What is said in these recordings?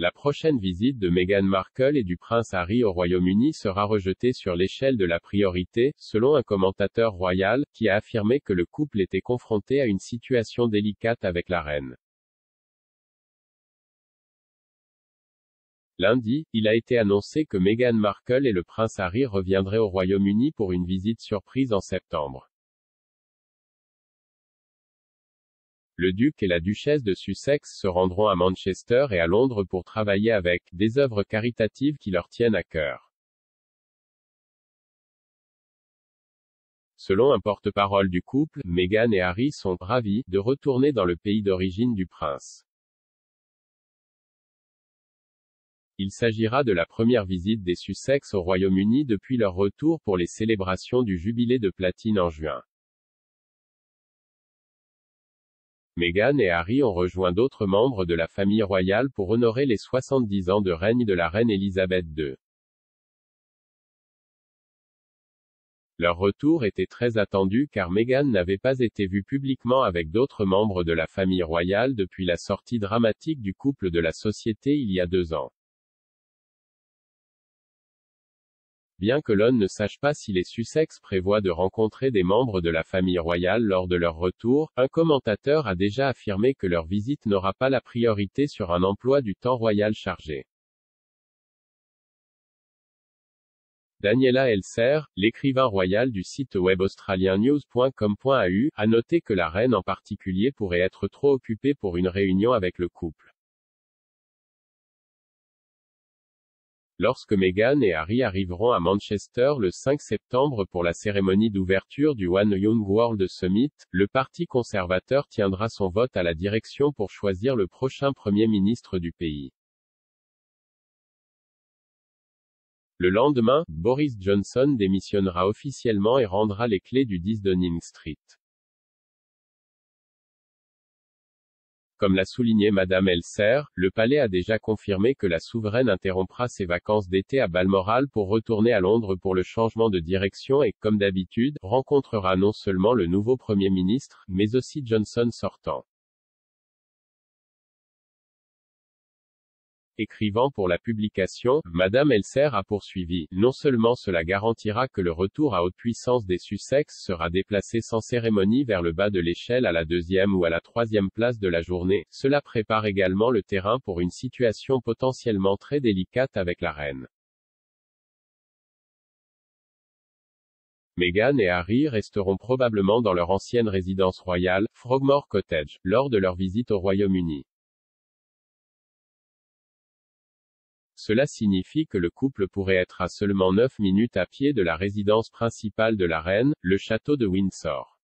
La prochaine visite de Meghan Markle et du prince Harry au Royaume-Uni sera rejetée sur l'échelle de la priorité, selon un commentateur royal, qui a affirmé que le couple était confronté à une situation délicate avec la reine. Lundi, il a été annoncé que Meghan Markle et le prince Harry reviendraient au Royaume-Uni pour une visite surprise en septembre. Le duc et la duchesse de Sussex se rendront à Manchester et à Londres pour travailler avec des œuvres caritatives qui leur tiennent à cœur. Selon un porte-parole du couple, Meghan et Harry sont ravis de retourner dans le pays d'origine du prince. Il s'agira de la première visite des Sussex au Royaume-Uni depuis leur retour pour les célébrations du jubilé de platine en juin. Meghan et Harry ont rejoint d'autres membres de la famille royale pour honorer les 70 ans de règne de la reine Elisabeth II. Leur retour était très attendu car Meghan n'avait pas été vue publiquement avec d'autres membres de la famille royale depuis la sortie dramatique du couple de la société il y a 2 ans. Bien que l'on ne sache pas si les Sussex prévoient de rencontrer des membres de la famille royale lors de leur retour, un commentateur a déjà affirmé que leur visite n'aura pas la priorité sur un emploi du temps royal chargé. Daniela Elser, l'écrivain royal du site web australien news.com.au, a noté que la reine en particulier pourrait être trop occupée pour une réunion avec le couple. Lorsque Meghan et Harry arriveront à Manchester le 5 septembre pour la cérémonie d'ouverture du One Young World Summit, le Parti conservateur tiendra son vote à la direction pour choisir le prochain Premier ministre du pays. Le lendemain, Boris Johnson démissionnera officiellement et rendra les clés du 10 Downing Street. Comme l'a souligné Madame Elser, le palais a déjà confirmé que la souveraine interrompra ses vacances d'été à Balmoral pour retourner à Londres pour le changement de direction et, comme d'habitude, rencontrera non seulement le nouveau Premier ministre, mais aussi Johnson sortant. Écrivant pour la publication, Madame Elser a poursuivi, non seulement cela garantira que le retour à haute puissance des Sussex sera déplacé sans cérémonie vers le bas de l'échelle à la 2e ou à la 3e place de la journée, cela prépare également le terrain pour une situation potentiellement très délicate avec la reine. Meghan et Harry resteront probablement dans leur ancienne résidence royale, Frogmore Cottage, lors de leur visite au Royaume-Uni. Cela signifie que le couple pourrait être à seulement 9 minutes à pied de la résidence principale de la reine, le château de Windsor.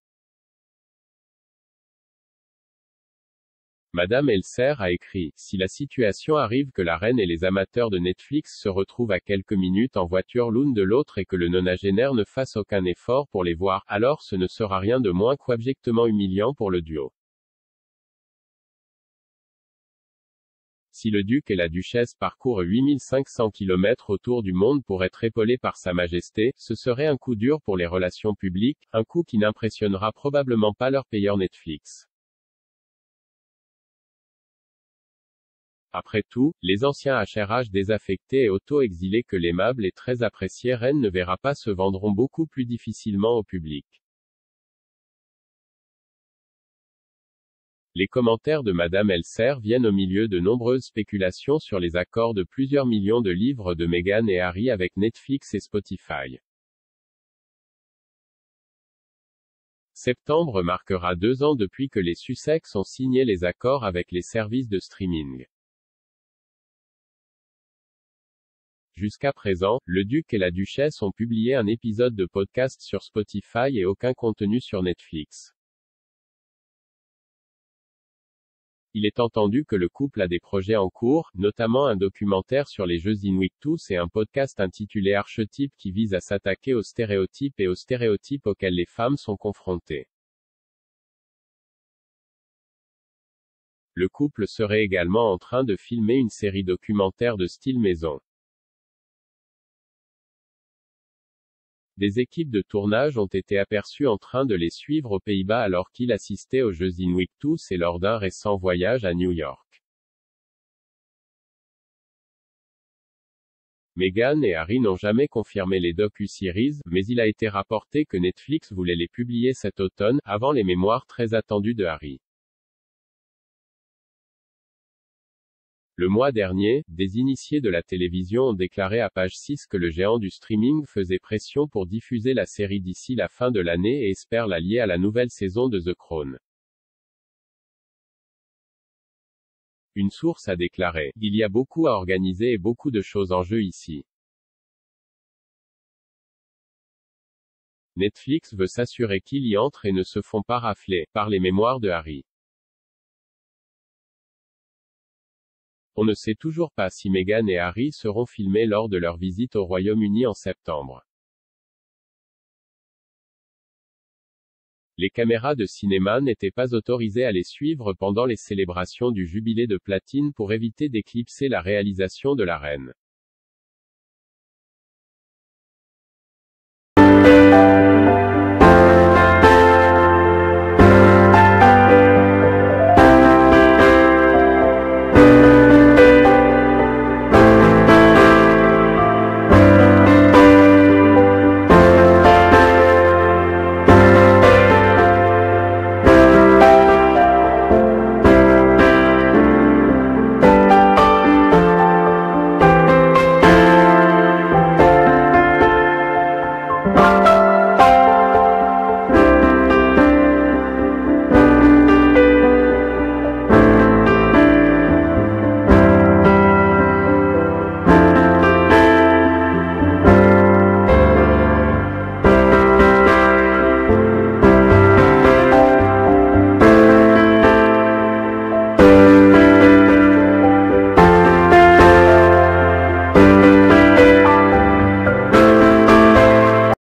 Madame Elser a écrit, « Si la situation arrive que la reine et les amateurs de Netflix se retrouvent à quelques minutes en voiture l'une de l'autre et que le nonagénaire ne fasse aucun effort pour les voir, alors ce ne sera rien de moins qu'abjectement humiliant pour le duo. Si le duc et la duchesse parcourent 8500 km autour du monde pour être épaulés par Sa Majesté, ce serait un coup dur pour les relations publiques, un coup qui n'impressionnera probablement pas leur payeur Netflix. Après tout, les anciens HRH désaffectés et auto-exilés que l'aimable et très appréciée reine ne verra pas se vendront beaucoup plus difficilement au public. Les commentaires de Madame Elser viennent au milieu de nombreuses spéculations sur les accords de plusieurs millions de livres de Meghan et Harry avec Netflix et Spotify. Septembre marquera 2 ans depuis que les Sussex ont signé les accords avec les services de streaming. Jusqu'à présent, le duc et la duchesse ont publié un épisode de podcast sur Spotify et aucun contenu sur Netflix. Il est entendu que le couple a des projets en cours, notamment un documentaire sur les Jeux Invictus et un podcast intitulé Archetype qui vise à s'attaquer aux stéréotypes et aux stéréotypes auxquels les femmes sont confrontées. Le couple serait également en train de filmer une série documentaire de style maison. Des équipes de tournage ont été aperçues en train de les suivre aux Pays-Bas alors qu'il assistait aux Jeux Invictus et lors d'un récent voyage à New York. Meghan et Harry n'ont jamais confirmé les docu-series, mais il a été rapporté que Netflix voulait les publier cet automne, avant les mémoires très attendues de Harry. Le mois dernier, des initiés de la télévision ont déclaré à Page 6 que le géant du streaming faisait pression pour diffuser la série d'ici la fin de l'année et espère la lier à la nouvelle saison de The Crown. Une source a déclaré: « Il y a beaucoup à organiser et beaucoup de choses en jeu ici. Netflix veut s'assurer qu'ils y entrent et ne se font pas rafler par les mémoires de Harry. » On ne sait toujours pas si Meghan et Harry seront filmés lors de leur visite au Royaume-Uni en septembre. Les caméras de cinéma n'étaient pas autorisées à les suivre pendant les célébrations du jubilé de platine pour éviter d'éclipser la réalisation de la reine.